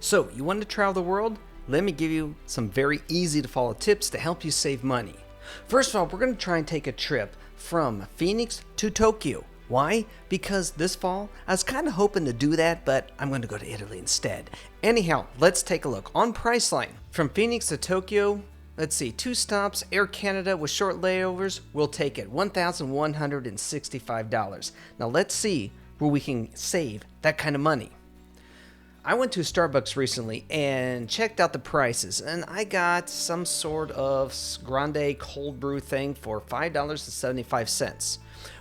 So, you want to travel the world? Let me give you some very easy to follow tips to help you save money. First of all, we're going to try and take a trip from Phoenix to Tokyo. Why? Because this fall, I was kind of hoping to do that, but I'm going to go to Italy instead. Anyhow, let's take a look. On Priceline, from Phoenix to Tokyo, let's see, 2 stops, Air Canada with short layovers, we'll take it, $1,165. Now let's see where we can save that kind of money. I went to Starbucks recently and checked out the prices, and I got some sort of grande cold brew thing for $5.75.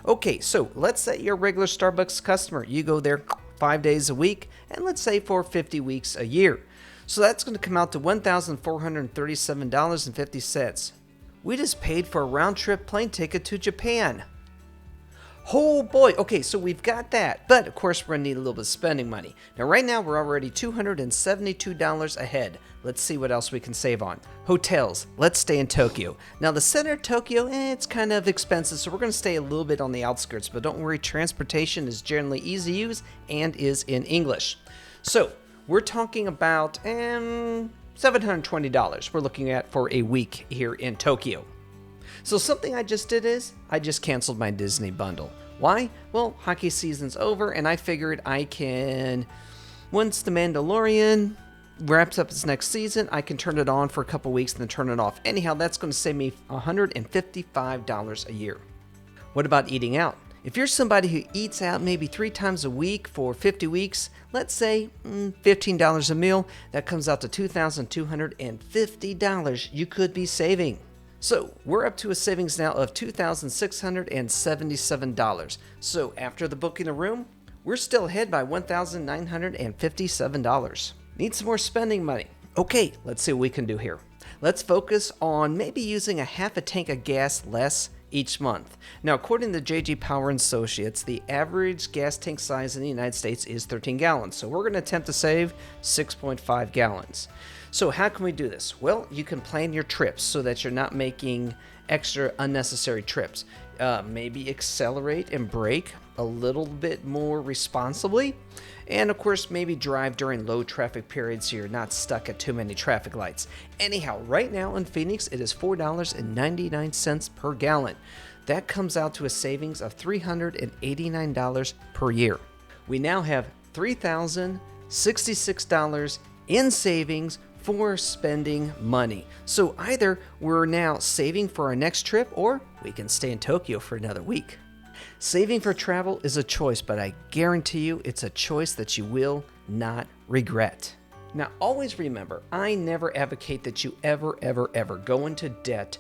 Okay, so let's say you're a regular Starbucks customer. You go there 5 days a week, and let's say for 50 weeks a year. So that's going to come out to $1,437.50. We just paid for a round-trip plane ticket to Japan. Oh boy, okay, so we've got that, but of course we're going to need a little bit of spending money. Now right now we're already $272 ahead. Let's see what else we can save on. Hotels, let's stay in Tokyo. Now the center of Tokyo, it's kind of expensive, so we're going to stay a little bit on the outskirts, but don't worry, transportation is generally easy to use and is in English. So we're talking about $720 we're looking at for a week here in Tokyo. So something I just did is, I just canceled my Disney bundle. Why? Well, hockey season's over, and I figured I can, once The Mandalorian wraps up its next season, I can turn it on for a couple weeks and then turn it off. Anyhow, that's going to save me $155 a year. What about eating out? If you're somebody who eats out maybe 3 times a week for 50 weeks, let's say $15 a meal, that comes out to $2,250 you could be saving. So we're up to a savings now of $2,677. So after the booking a room, we're still ahead by $1,957. Need some more spending money. Okay, let's see what we can do here. Let's focus on maybe using a half a tank of gas less each month. Now, according to J.G. Power & Associates, the average gas tank size in the United States is 13 gallons. So we're going to attempt to save 6.5 gallons. So how can we do this? Well, you can plan your trips so that you're not making extra unnecessary trips. Maybe accelerate and brake a little bit more responsibly. And of course, maybe drive during low traffic periods so you're not stuck at too many traffic lights. Anyhow, right now in Phoenix, it is $4.99 per gallon. That comes out to a savings of $389 per year. We now have $3,066 in savings for spending money. So either we're now saving for our next trip, or we can stay in Tokyo for another week. Saving for travel is a choice, but I guarantee you it's a choice that you will not regret. Now always remember, I never advocate that you ever go into debt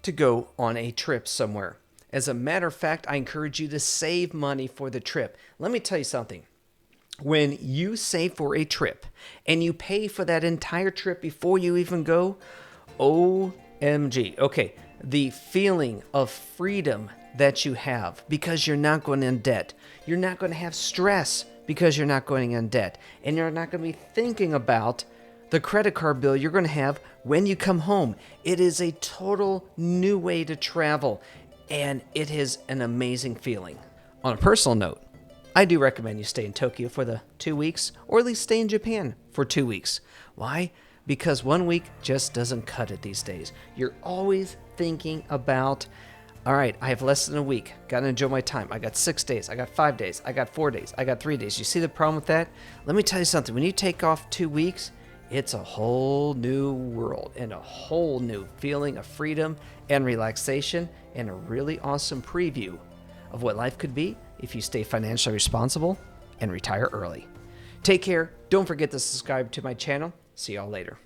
to go on a trip somewhere. As a matter of fact, I encourage you to save money for the trip. Let me tell you something. When you save for a trip and you pay for that entire trip before you even go, OMG. Okay, the feeling of freedom that you have because you're not going in debt. You're not going to have stress because you're not going in debt. And you're not going to be thinking about the credit card bill you're going to have when you come home. It is a total new way to travel, and it is an amazing feeling. On a personal note, I do recommend you stay in Tokyo for the 2 weeks, or at least stay in Japan for 2 weeks. Why? Because 1 week just doesn't cut it these days. You're always thinking about, all right, I have less than a week. Got to enjoy my time. I got 6 days. I got 5 days. I got 4 days. I got 3 days. You see the problem with that? Let me tell you something. When you take off 2 weeks, it's a whole new world and a whole new feeling of freedom and relaxation, and a really awesome preview of what life could be if you stay financially responsible and retire early. Take care. Don't forget to subscribe to my channel. See y'all later.